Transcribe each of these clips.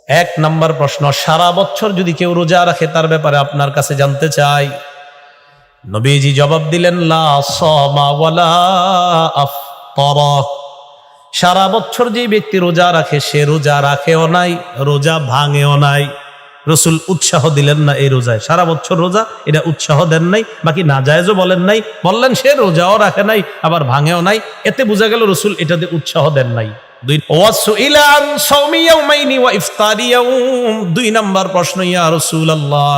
এক নাম্বার প্রশ্ন, সারা বছর যদি কেউ রোজা রাখে তার ব্যাপারে আপনার কাছে জানতে চাই। নবীজি জবাব দিলেন, লা সামা ওয়ালা আফতারা। সারা বছর যে ব্যক্তি রোজা রাখে সে রোজা রাখেও নাই, রোজা ভাঙেও নাই। রসুল উৎসাহ দিলেন না এই রোজায়, সারা বছর রোজা এটা উৎসাহ দেন নাই, বাকি না জায়েজও বলেন নাই, বললেন সে রোজাও রাখে নাই আবার ভাঙেও নাই। এতে বোঝা গেল রসুল এটাতে উৎসাহ দেন নাই। দুই নাম্বার প্রশ্ন, ইয়া রাসূলুল্লাহ,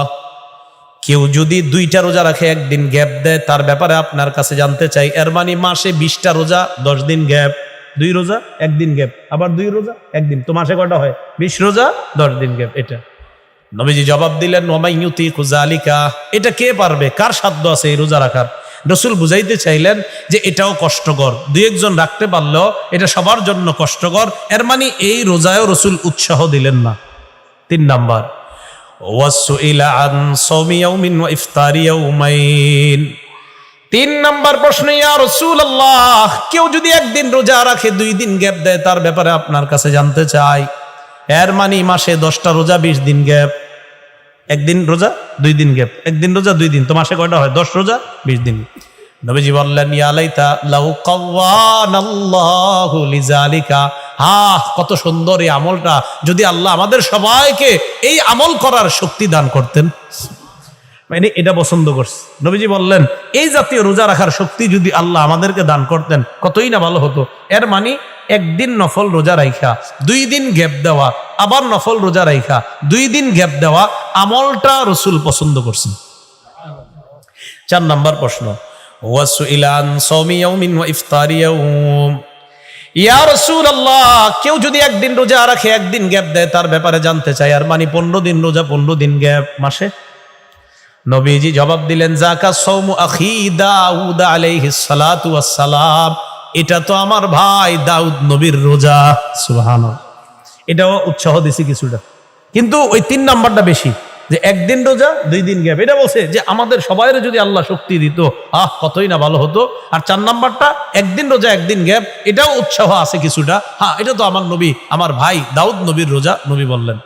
কেউ যদি 2টা রোজা রাখে, একদিন গ্যাপ দেয়, তার ব্যাপারে আপনার কাছে জানতে চাই। এর মানে মাসে 20টা রোজা, 10 দিন গ্যাপ, 2 রোজা 1 দিন গ্যাপ, আবার 2 রোজা 1 দিন, তো মাসে কয়টা হয়? 20 রোজা 10 দিন গ্যাপ। এটা নবীজি জবাব দিলেন, ওয়া ইউতিকু যালিকা, এটা কে পারবে, কার সাধ্য আছে এই রোজা রাখার? রসুল বুঝাইতে চাইলেন যে এটাও কষ্টকর, 2-1 জন রাখতে পারলেও এটা সবার জন্য কষ্টকর। এর মানে এই রোজায়ও রসুল উৎসাহ দিলেন না। 3 নাম্বার, ওয়াসুইলা আন সাওমি ইয়াউমিন ওয়া ইফতারি ইয়াউমাইন। 3 নাম্বার প্রশ্ন, ইয়া রাসূলুল্লাহ, কেউ যদি 1 দিন রোজা রাখে 2 দিন গ্যাপ দেয়, তার ব্যাপারে আপনার কাছে জানতে চাই। এর মানে মাসে 10টা রোজা, 20 দিন গ্যাপ, 1 দিন রোজা 2 দিন গ্যাপ, 1 দিন রোজা 2 দিন, তো মাসে কয়টা হয়? 10 রোজা 20 দিন। নবীজি বললেন, ইয়া লাইতা লাউ কাওয়ানাল্লাহু লিযালিকা, কত সুন্দর এই আমলটা, যদি আল্লাহ আমাদের সবাইকে এই আমল করার শক্তি দান করতেন। মানে এটা পছন্দ করছে। নবীজি বললেন, এই জাতীয় রোজা রাখার শক্তি যদি আল্লাহ আমাদেরকে দান করতেন কতই না ভালো হতো। এর মানে 1 দিন নফল রোজা রাইখা 2 দিন গ্যাপ দেওয়া, আবার নফল রোজা রাইখা 2 দিন গ্যাপ দেওয়া, আমলটা রসুল পছন্দ করছেন। 4 নাম্বার প্রশ্ন, ওয়াসুইলা আন সাওমি ইয়াউমিন ওয়া ইফতারি ইয়াউম। ইয়া রাসূলুল্লাহ, কেউ যদি 1 দিন রোজা রাখে 1 দিন গ্যাপ দেয়, তার ব্যাপারে জানতে চাই। আর মানে 15 দিন রোজা, 15 দিন গ্যাপ মাসে। নবীজি জবাব দিলেন, যাকা সাওমু আখি দাউদ আলাইহিস সালাতু ওয়াস সালাম, এটা তো আমার ভাই দাউদ নবীর রোজা। সুবহানাল্লাহ, এটাও উৎসাহ দিছি কিছুটা, কিন্তু ওই 3 নাম্বারটা বেশি, যে 1 দিন রোজা 2 দিন গ্যাপ। এটা বলছে যে আমাদের সবাইরে যদি আল্লাহ শক্তি দিত, কতই না ভালো হতো। আর 4 নাম্বারটা 1 দিন রোজা 1 দিন গ্যাপ, এটাও উৎসাহ আছে কিছুটা, এটা তো আমার নবী, আমার ভাই দাউদ নবীর রোজা, নবী বললেন।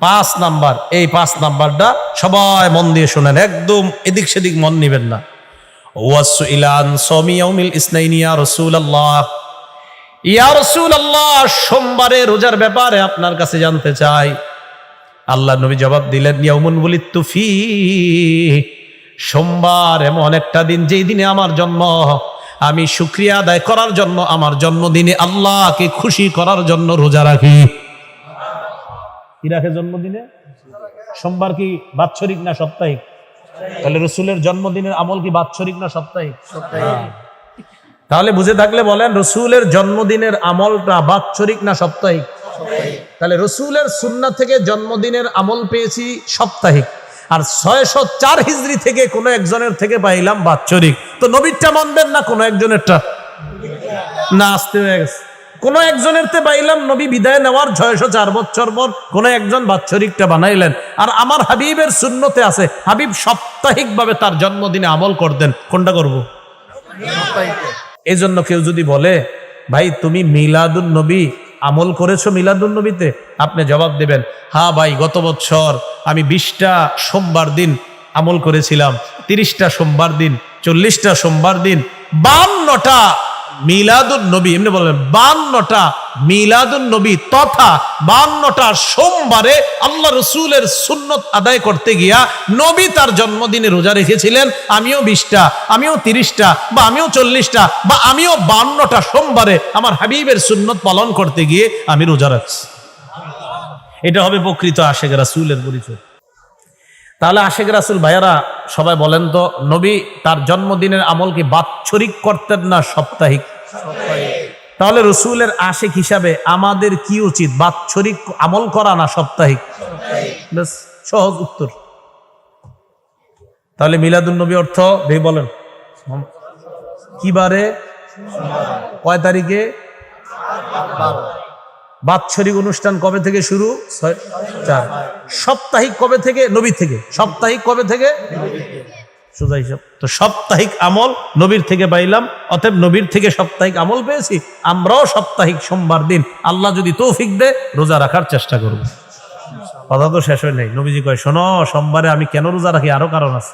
5 নাম্বার, এই 5 নাম্বারটা সবাই মন দিয়ে শোনেন, একদম এদিক সেদিক মন নিবেন না। ওয়াসুইলা আন সাওমি ইয়াউমিল ইসনাইনি, ইয়া রাসূলুল্লাহ, ইয়া রাসূলুল্লাহ, সোমবারে রোজার ব্যাপারে আপনার কাছে জানতে চাই। আল্লাহ নবী জবাব দিলেন, ইয়াউমুন বুলিতু ফীহি, সোমবার এমন একটা দিন যেই দিনে আমার জন্ম, আমি শুকরিয়া আদায় করার জন্য আমার জন্মদিনে আল্লাহকে খুশি করার জন্য রোজা রাখি। কি রাখে জন্মদিনে? সোমবার কি বাৎসরিক না সাপ্তাহিক? তাহলে রসুলের জন্মদিনের আমল কি বাৎসরিক না সাপ্তাহিক? তাহলে বুঝে থাকলে বলেন, রসুলের জন্মদিনের আমলটা বাৎসরিক না সাপ্তাহিক? তাহলে রসুলের সুন্নাহ থেকে জন্মদিনের আমল পেয়েছি সাপ্তাহিক, আর 604 হিজরি থেকে কোনো একজনের থেকে পাইলাম বাৎসরিক। তো নবীরটা মানবেন না কোনো একজনেরটা? না, আসতে হয়ে গেছে। কোন একজনের তে পাইলাম নবী বিদায় নেওয়ার 604 বছর পর কোন একজন বাৎসরিকটা বানাইলেন। আর আমার হাবিবের সুন্নতে আছে, হাবিব সাপ্তাহিক ভাবে তার জন্মদিনে আমল করতেন। কোনটা করব? এই জন্য কেউ যদি বলে, ভাই তুমি মিলাদুন নবী আমল করেছো মিলাদুন নবীতে, আপনি জবাব দেবেন, হ্যাঁ ভাই, গত বছর আমি 20টা সোমবার দিন আমল করেছিলাম, 30টা সোমবার দিন, 40টা সোমবার দিন, 52টা মিলাদুন নবী, এমনি বলবেন 52টা মিলাদুন নবী তথা 52টা সোমবারে আল্লাহ রসুলের সুন্নত আদায় করতে গিয়া নবী তার জন্মদিনে রোজা রেখেছিলেন। আমিও 20টা, আমিও 30টা, বা আমিও 40টা, বা আমিও 52টা সোমবারে আমার হাবিবের সুন্নত পালন করতে গিয়ে আমি রোজা রাখছি। এটা হবে প্রকৃত আশেক রাসূলের পরিচয়। তাহলে আশেক রাসূল ভাইয়ারা সবাই বলেন তো, নবী তার জন্মদিনের আমল কি বাৎসরিক করতেন না সাপ্তাহিক? তাহলে রসুলের আশেক হিসাবে আমাদের কি উচিত, বাৎসরিক আমল করা না সাপ্তাহিক? বেশ সহজ উত্তর। তাহলে মিলাদুন নবী অর্থ বলেন কি বারে, কয় তারিখে? বাৎসরিক অনুষ্ঠান কবে থেকে শুরু? 4। সাপ্তাহিক কবে থেকে? নবী থেকে। সাপ্তাহিক কবে থেকে? সোজা হিসাব। তো সাপ্তাহিক আমল নবীর থেকে পাইলাম, অতএব নবীর থেকে সাপ্তাহিক আমল পেয়েছি। আমরাও সাপ্তাহিক সোমবার দিন আল্লাহ যদি তৌফিক দেয় রোজা রাখার চেষ্টা করব। কথা তো শেষ হয় নাই। নবীজি কয়, শোনো, সোমবারে আমি কেন রোজা রাখি আরো কারণ আছে।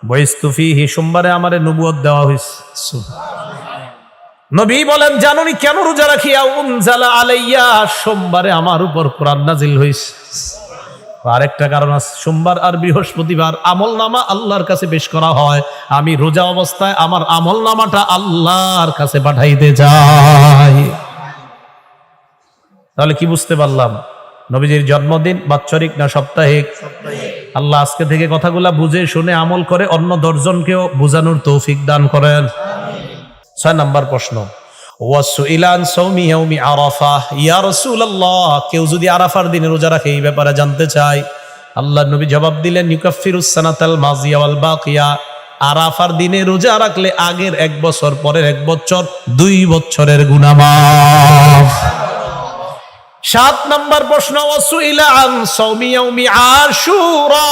বইস্তু ফীহি, সোমবারে আমারে নবুয়ত দেওয়া হয়েছে। নবী বলেন, জানুনি কেন রোজা রাখি? উনজালা আলাইয়া, সোমবারে আমার উপর কোরআন নাজিল হয়েছে। আরেকটা কারণ আছে, সোমবার আর বৃহস্পতিবার আমল নামা আল্লাহর কাছে পেশ করা হয়। আমি রোজা অবস্থায় আমার আমল নামাটা আল্লাহর কাছে পাঠাইতে যাই। তাহলে কি বুঝতে পারলাম? নবীজির জন্মদিন বাৎসরিক না সাপ্তাহিক? আল্লাহ আজকে থেকে কথাগুলা বুঝে শুনে আমল করে অন্য 10 জনকেও বুঝানোর তৌফিক দান করেন। 6 নাম্বার প্রশ্ন, ওয়াসুইলান সাওমি ইয়াউমি আরাফা, ইয়া রাসূলুল্লাহ, কেউ যদি আরাফার দিনে রোজা রাখে এই ব্যাপারে জানতে চায়। আল্লাহর নবী জবাব দিলেন, ইউকাফিরুস সানাতাল মাযিয়া ওয়াল বাকিয়া, আরাফার দিনে রোজা রাখলে আগের 1 বছর, পরের 1 বছর, 2 বছরের গুনাহ মাফ। 7 নাম্বার প্রশ্ন, ওয়াসুইলা আন সাওমি ইয়াউমি আশুরা,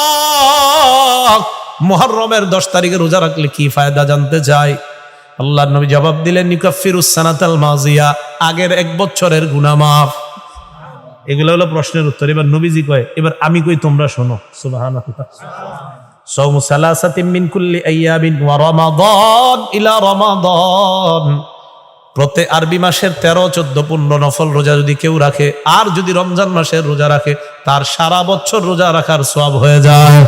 মুহররমের 10 তারিখে রোজা রাখলে কি ফায়দা জানতে চায়। আল্লাহর নবী জবাব দিলেন, ইউকাফিরুস সানাতাল মাযিয়া, আগের 1 বছরের গুনাহ মাফ। এগুলো হলো প্রশ্নের উত্তর। এবার নবীজি কয়, এবার আমি কই, তোমরা শোনো। সুবহানাল্লাহ। সাওমু সালাসাতিন মিন কুল্লি আইয়ামিন ওয়া রমাদান ইলা রমাদান, প্রতি আরবি মাসের 13, 14, 15 নফল রোজা যদি কেউ রাখে, আর যদি রমজান মাসের রোজা রাখে, তার সারা বছর রোজা রাখার সওয়াব হয়ে যায়।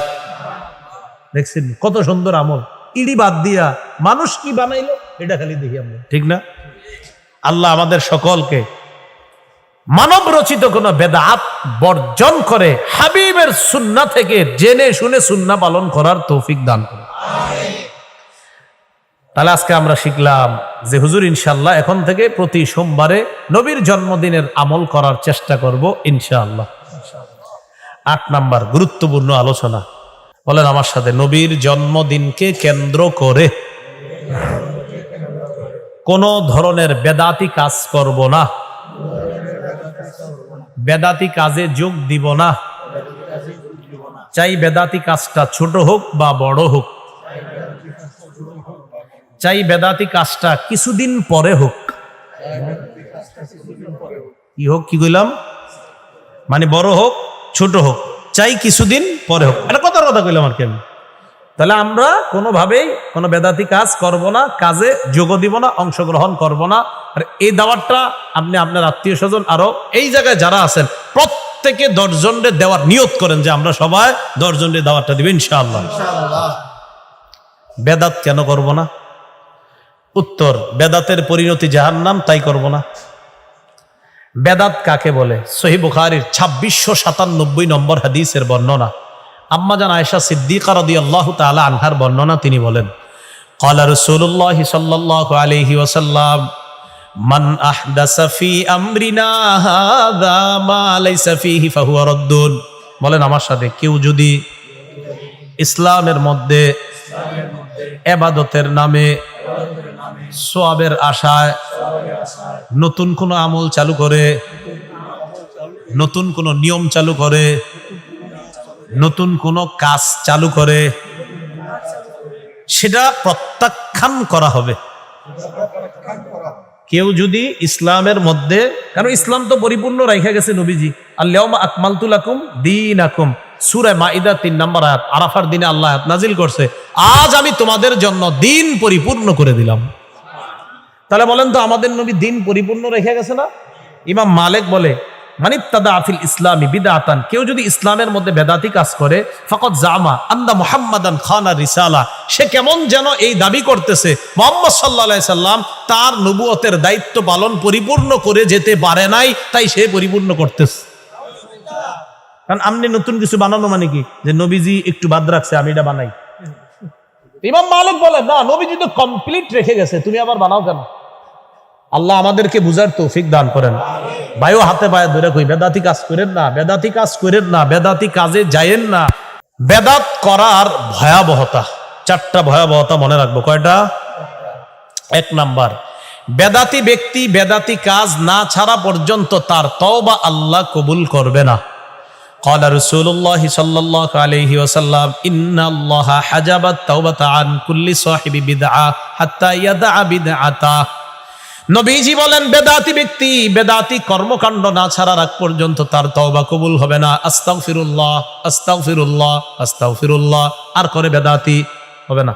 দেখছেন কত সুন্দর আমল। ইডি বাদ দিয়া মানুষ কি বানাইলো এটা খালি দেখি আমরা, ঠিক না? আল্লাহ আমাদের সকলকে মানব রচিত কোন বেদাত বর্জন করে হাবিবের সুন্নাহ থেকে জেনে শুনে সুন্নাহ পালন করার তৌফিক দান করুন। তাহলে আজকে আমরা শিখলাম যে হুজুর ইনশাআল্লাহ এখন থেকে প্রতি সোমবারে নবীর জন্মদিনের আমল করার চেষ্টা করব ইনশাআল্লাহ। 8 নাম্বার গুরুত্বপূর্ণ আলোচনা, বলেন আমার সাথে, নবীর জন্মদিনকে কেন্দ্র করে কোন ধরনের বেদাতি কাজ করব না, বেদাতি কাজে যোগ দিব না। চাই বেদাতি কাজটা ছোট হোক বা বড় হোক, চাই বেদাতি কাজটা কিছুদিন পরে হোক। কি হোক, কি কইলাম? মানে বড় হোক ছোট হোক, চাই কিছুদিন পরে হোক। এটা কথা কইলাম আর কি আমি। তাহলে আমরা কোনোভাবেই কোনো বেদাতি কাজ করব না, কাজে যোগ দিব না, অংশগ্রহণ করব না। আর এই দাওয়াতটা আপনি আপনার আত্মীয় স্বজন আরো এই জায়গায় যারা আছেন প্রত্যেকে 10 জনের দেওয়ার নিয়ত করেন যে আমরা সবাই 10 জনের দাওয়াতটা দিব ইনশাআল্লাহ। বেদাত কেন করব না? উত্তর, বেদাতের পরিণতি জাহান্নাম, তাই করব না। বেদাত কাকে বলে? সহিহ বুখারীর 2697 নম্বর হাদিসের বর্ণনা, আম্মা জান আয়েশা সিদ্দিকা রাদিয়াল্লাহু তাআলা আনহার বর্ণনা। তিনি বলেন, ক্বালা রাসূলুল্লাহ সাল্লাল্লাহু আলাইহি ওয়াসাল্লাম, মান আহদাসা ফি আমরিনা হাযা মা লাইসা ফীহি ফাহুয়া রাদ্দুন। বলেন আমার সাথে, কেউ যদি ইসলামের মধ্যে ইবাদতের নামে সওয়াবের আশায় নতুন কোন আমল চালু করে, নতুন কোন নিয়ম চালু করে, নতুন কোন কাজ চালু করে, সেটা প্রত্যাখ্যান করা হবে। কেউ যদি ইসলামের মধ্যে, কারণ ইসলাম তো পরিপূর্ণ রাইখা গেছে নবীজি, আল-ইয়াউমা আকমালতু লাকুম দীনাকুম, সূরা মাইদা 3 নম্বর আয়াত। আরাফার দিনে আল্লাহ আয়াত নাজিল করছে, আজ আমি তোমাদের জন্য দিন পরিপূর্ণ করে দিলাম। তাহলে বলেন তো, আমাদের নবী দিন পরিপূর্ণ রেখে গেছে না? ইমাম মালিক বলে, মানিত্তাদা ফিল ইসলামি বিদআতান, কেউ যদি ইসলামের মধ্যে বেদাতি কাজ করে, ফাকাদ জামা আন্না মুহাম্মাদান খানা রিসালা, সে কেমন যেন এই দাবি করতেছে মুহাম্মদ সাল্লাল্লাহু আলাইহি সাল্লাম তার নবুয়তের দায়িত্ব পালন পরিপূর্ণ করে যেতে পারে নাই, তাই সে পরিপূর্ণ করতেছে। কারণ আপনি নতুন কিছু বানানো মানে কি, যে নবীজি একটু বাদ রাখছে আমি এটা বানাই। ইমাম মালিক বলে, না, নবীজি তো কমপ্লিট রেখে গেছে, তুমি আবার বানাও কেন? আল্লাহ আমাদেরকে বুঝার তৌফিক দান করেন। ভাইও হাতে পায়ে ধরে কই, বেদাতি কাজ করেন না, বেদাতি কাজ করেন না, বেদাতি কাজে যায়েন না। বেদাত করার ভয়াবহতা, 4টা ভয়াবহতা মনে রাখবো। কয়টা? 1 নাম্বার, বেদাতি ব্যক্তি বেদাতি কাজ না ছাড়া পর্যন্ত তার তওবা আল্লাহ কবুল করবে না। قال رسول الله صلى الله عليه وسلم إن الله حجب التوبة عن كل صاحب بدعة حتى يدع بدعته। নবীজি বলেন বেদাতি ব্যক্তি বেদাতি কর্মকাণ্ড না ছাড়ার আগ পর্যন্ত তার তওবা কবুল হবে না। আস্তাগফিরুল্লাহ আস্তাগফিরুল্লাহ আস্তাগফিরুল্লাহ আর করে বেদাতি হবে না।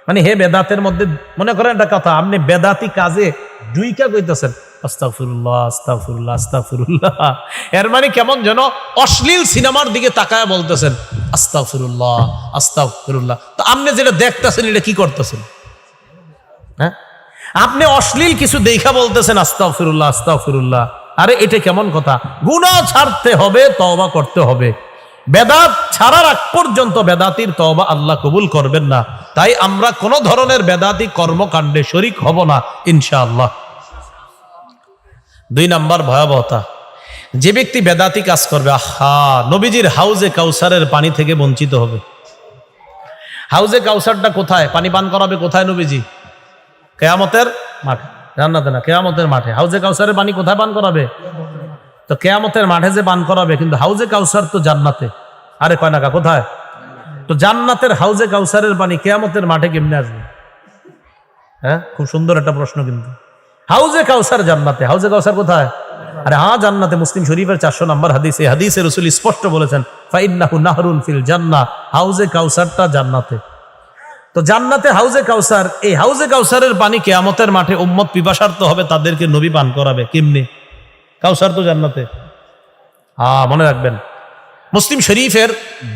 মানে হে বেদাতের মধ্যে মনে করেন একটা কথা, আপনি বেদাতি কাজে দুইটা কইতেছেন আস্তাগফিরুল্লাহ আস্তাগফিরুল্লাহ আস্তাগফিরুল্লাহ, এর মানে কেমন যেন অশ্লীল সিনেমার দিকে তাকায় বলতেছেন আস্তাগফিরুল্লাহ আস্তাগফিরুল্লাহ। তো আপনি যেটা দেখতেছেন এটা কি করতেছেন? হ্যাঁ, আপনি অশ্লীল কিছু দেখা বলতেছেন আস্তাগফিরুল্লাহ আস্তাগফিরুল্লাহ। আরে এটা কেমন কথা? গুনাহ ছাড়তে হবে, তওবা করতে হবে। বেদাত ছাড়ার আগ পর্যন্ত বেদাতির তওবা আল্লাহ কবুল করবেন না। তাই আমরা কোন ধরনের বেদাতি কর্মকাণ্ডে শরীক হব না ইনশাআল্লাহ। 2 নাম্বার ভয়াবহতা, যে ব্যক্তি বেদাতি কাজ করবে, নবীজির হাউজে কাউসারের পানি থেকে বঞ্চিত হবে। হাউজে কাউসারটা কোথায় পানি পান করাবে? কোথায় নবীজি? কিয়ামতের মাঠে, জান্নাতে না, কিয়ামতের মাঠে। হাউজে কাউসারের পানি কোথায় পান করাবে? তো কিয়ামতের মাঠে যে পান করাবে, কিন্তু হাউজে কাউসার তো জান্নাতে। আরে কয় নাকা কোথায়? তো জান্নাতের হাউজে কাউসারের পানি কিয়ামতের মাঠে কেমনে আসবে? হ্যাঁ, খুব সুন্দর একটা প্রশ্ন। কিন্তু হাউজে কাউসার জান্নাতে, হাউজে কাউসার কোথায়? আরে হ্যাঁ, জান্নাতে। মুসলিম শরীফের 400 নম্বর হাদিস, এই হাদিসে রাসূল স্পষ্ট বলেছেন ফাইন্নাহু নাহরুন ফিল জান্নাহ, হাউজে কাউসারটা জান্নাতে। তো জান্নাতে হাউজে কাউসার, এই হাউজে কাউসারের পানি কিয়ামতের মাঠে উম্মত পিপাসার্ত হবে, তাদেরকে নবী পান করাবে কেমনে? কাউসার তো জান্নাতে। মনে রাখবেন, মুসলিম শরীফের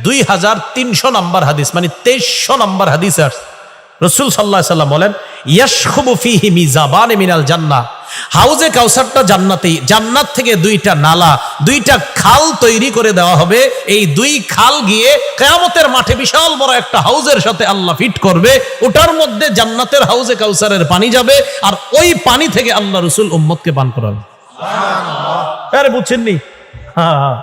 2300 নম্বর হাদিস, মানে 2300 নম্বর হাদিস রাসূল সাল্লাল্লাহু আলাইহি সাল্লাম বলেন ইয়াশখুবু ফীহি মিজাবান মিনাল জান্নাহ, হাউজে কাউসারটা জান্নাতেই। জান্নাত থেকে 2টা নালা, 2টা খাল তৈরি করে দেওয়া হবে। এই 2 খাল গিয়ে কিয়ামতের মাঠে বিশাল বড় একটা হাউজের সাথে আল্লাহ ফিট করবে। ওটার মধ্যে জান্নাতের হাউজে কাউসারের পানি যাবে, আর ওই পানি থেকে আল্লাহ রাসূল উম্মতকে পান করাবে। সুবহানাল্লাহ। আরে বুঝছেননি? হ্যাঁ,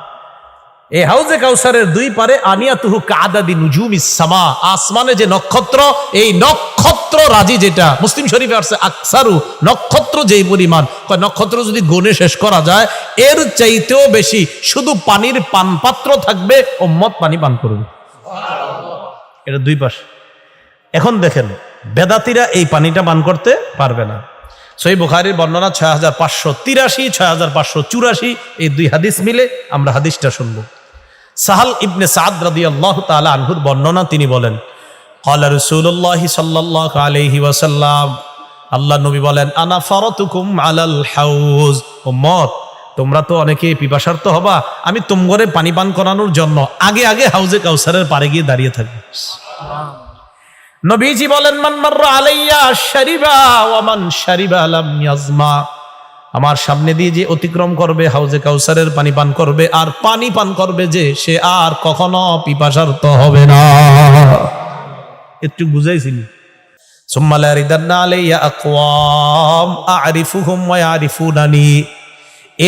এই হাউজে কাউসারের 2 পারে আনিয়াতুহু কাআদাদি নুজুমিস সামা, আসমানে যে নক্ষত্র, এই নক্ষত্র রাজি, যেটা মুসলিম শরীফে আছে আকসারু, নক্ষত্র যেই পরিমাণ, নক্ষত্র যদি গুণে শেষ করা যায় এর চাইতেও বেশি শুধু পানির পানপাত্র থাকবে, উম্মত পানি পান করবে। সুবহানাল্লাহ। এটা 2 পাশে। এখন দেখেন, বেদাতিরা এই পানিটা পান করতে পারবে না। সহিহ বুখারীর বর্ণনা 6583, 6584, এই 2 হাদিস মিলে আমরা হাদিসটা শুনবো। সাহাল ইবনে সাদ রাদিয়াল্লাহু তাআলা আনহুর বর্ণনা, তিনি বলেন ক্বালা রাসূলুল্লাহ সাল্লাল্লাহু আলাইহি ওয়াসাল্লাম, আল্লাহ নবী বলেন আনা ফারাতুকুম আলাল হাউজ, উম্মত তোমরা তো অনেকে পিপাসার্ত হবা, আমি তোমগরে পানি পান করানোর জন্য আগে আগে হাউজে কাউসারের পারে গিয়ে দাঁড়িয়ে থাকবো। নবীজি বলেন মান মাররা আলাইয়া শারিবা ওয়া মান শারিবা লাম ইয়াজমা, আমার সামনে দিয়ে যে অতিক্রম করবে হাউজে কাউসারের পানি পান করবে, আর পানি পান করবে যে, সে আর কখনো পিপাসার্ত হবে না। একটু বুঝাইছিনি? সুম্মা লা রিদান্না আলাইয়া আকওয়াম আ'রিফুহুম ওয়া ইয়ারিফুনানি,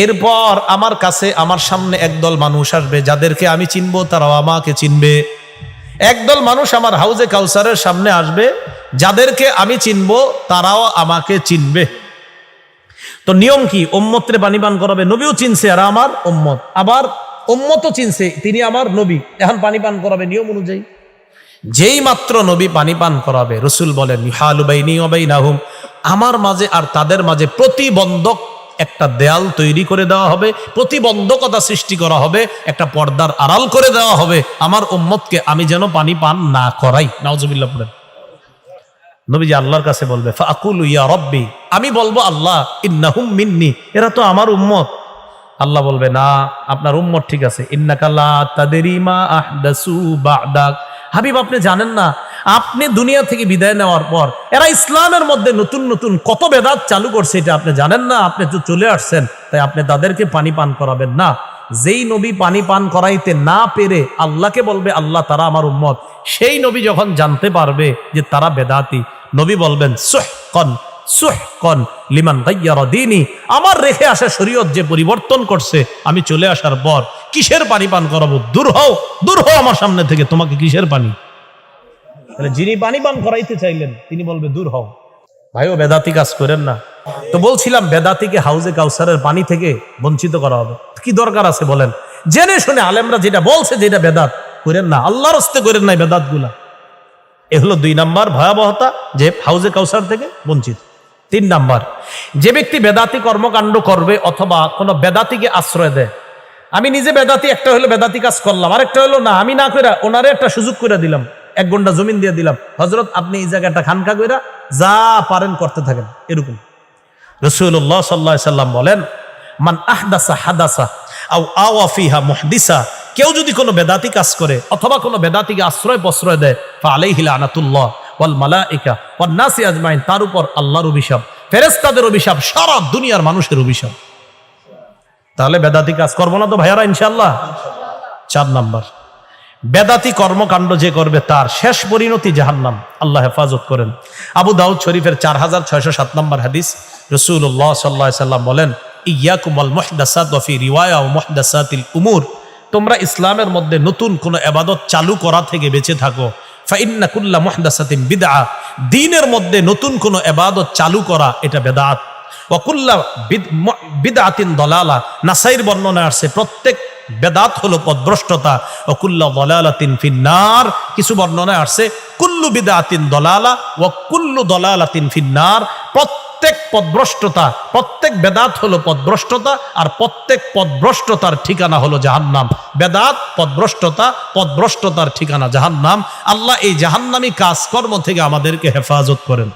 এরপর আমার কাছে আমার সামনে একদল মানুষ আসবে যাদেরকে আমি চিনবো, তারাও আমাকে চিনবে। একদল মানুষ আমার হাউজে কাউসারের সামনে আসবে যাদেরকে আমি চিনবো, তারাও আমাকে চিনবে। তো নিয়ম কি? উম্মতরে পানি পান করাবে, নবীও চিনছে আর আমার উম্মত, আবার উম্মতও চিনছে, তিনি আমার নবী, এখন পানি পান করাবে নিয়ম অনুযায়ী। যেই মাত্র নবী পানি পান করাবে, রাসূল বলেন ইহালু বাইনি ওয়া বাইনাহুম, আমার মাঝে আর তাদের মাঝে প্রতিবন্ধক একটা দেয়াল তৈরি করে দেওয়া হবে, প্রতিবন্ধকতা সৃষ্টি করা হবে, একটা পর্দার আড়াল করে দেওয়া হবে, আমার উম্মতকে আমি যেন পানি পান না করাই। নাউজুবিল্লাহ পড়েন। নবীজি আল্লাহর কাছে বলবে ফাকুলু ইয়া রাব্বি, আমি বলবো আল্লাহ ইন্নাহুম মিন্নি, এরা তো আমার উম্মত। আল্লাহ বলবে না, আপনার উম্মত ঠিক আছে। ইন্নাকা লা তাদরি মা আহদাসু বা'দাক, হাবিব আপনি জানেন না, আপনি দুনিয়া থেকে বিদায় নেওয়ার পর এরা ইসলামের মধ্যে নতুন নতুন কত বেদাত চালু করছে, এটা আপনি জানেন না, আপনি তো চলে আসছেন, তাই আপনি তাদেরকে পানি পান করাবেন না। যেই নবী পানি পান করাইতে না পেরে আল্লাহকে বলবে আল্লাহ তারা আমার উম্মত, সেই নবী যখন জানতে পারবে যে তারা বেদাতি, নবী বলবেন সুহকন সুহকন লিমান গায়্যারা দীনি, আমার রেখে আসা শরীয়ত যে পরিবর্তন করছে আমি চলে আসার পর, কিসের পানি পান করাবো? দূর হও, দূর হও আমার সামনে থেকে, তোমাকে কিসের পানি? তাহলে যিনি পানি পান করাইতে চাইলেন তিনি বলবে দূর হও। ভাইও বেদাতি কাজ করেন না। তো বলছিলাম বেদাতিকে হাউজে কাউসারের পানি থেকে বঞ্চিত করা হবে, কি দরকার আছে বলেন? জেনে শুনে আলেমরা যেটা বলছে যেটা বেদাত, করেন না, আল্লাহর রাস্তে করেন নাই বেদাত গুলা। এ হলো 2 নাম্বার ভয়াবহতা, যে হাউজে কাউসার থেকে বঞ্চিত। 3 নাম্বার, যে ব্যক্তি বেদাতি কর্মকাণ্ড করবে অথবা কোনো বেদাতিকে আশ্রয় দেয়। আমি নিজে বেদাতি, একটা হলো বেদাতি কাজ করলাম, আরেকটা হলো না আমি না কইরা ওনারে একটা সুযোগ করে দিলাম, 1 ঘন্টা জমিন দিয়ে দিলাম, হযরত আপনি এই জায়গাটা খানকা কইরা যা পারেন করতে থাকেন। এরকম রাসূলুল্লাহ সাল্লাল্লাহু আলাইহি সাল্লাম বলেন, মান আহদাসা হাদাসা আও আওয়া ফিহা মুহদিসা, কেউ যদি কোনো বেদাতি কাজ করে অথবা কোনো বেদাতিকে আশ্রয় প্রশ্রয় দেয়, ফা আলাইহি লানাতুল্লাহ ওয়াল মালাইকা ওয়ান নাসি আজমাইন, তার উপর আল্লাহর অভিশাপ, ফেরেশতাদের অভিশাপ, সারা দুনিয়ার মানুষের অভিশাপ। তাহলে বেদাতি কাজ করবো না তো ভাইয়ারা ইনশাআল্লাহ। 4 নাম্বার, বেদাতি কর্মকাণ্ড যে করবে তার শেষ পরিণতি জাহান্নাম, আল্লাহ হেফাজত করেন। আবু দাউদ শরীফের 4607 নম্বর হাদিস, রাসূলুল্লাহ সাল্লাল্লাহু আলাইহি সাল্লাম বলেন, ইয়াকুম আল মুহদাসাত ওয়া ফি রিওয়ায়া ওয়া মুহদাসাতিল উমুর, তোমরা ইসলামের মধ্যে নতুন কোন ইবাদত চালু করা থেকে বেঁচে থাকো। ফা ইন্না কুল্লা মুহদাসাতিন বিদআ, দ্বীনের মধ্যে নতুন কোন ইবাদত চালু করা এটা বেদাত। ওয়া কুল্লা বিদআতিন দালালা, নাসাইর বর্ণনা আসছে প্রত্যেক বেদাত হলো পথভ্রষ্টতা। ওয়া কুল্লা দালালাতিন ফিন্নার, কিছু বর্ণনায় আসছে কুল্লু বিদআতিন দালালা ওয়া কুল্লু দালালাতিন ফিন্নার, প্রত্যেক পথভ্রষ্টতা, প্রত্যেক বেদাত হলো পথভ্রষ্টতা, আর প্রত্যেক পথভ্রষ্টতার ঠিকানা হলো জাহান্নাম। বেদাত পথভ্রষ্টতা, পথভ্রষ্টতার ঠিকানা জাহান্নাম। আল্লাহ এই জাহান্নামী কাজকর্ম থেকে আমাদেরকে হেফাজত করেন।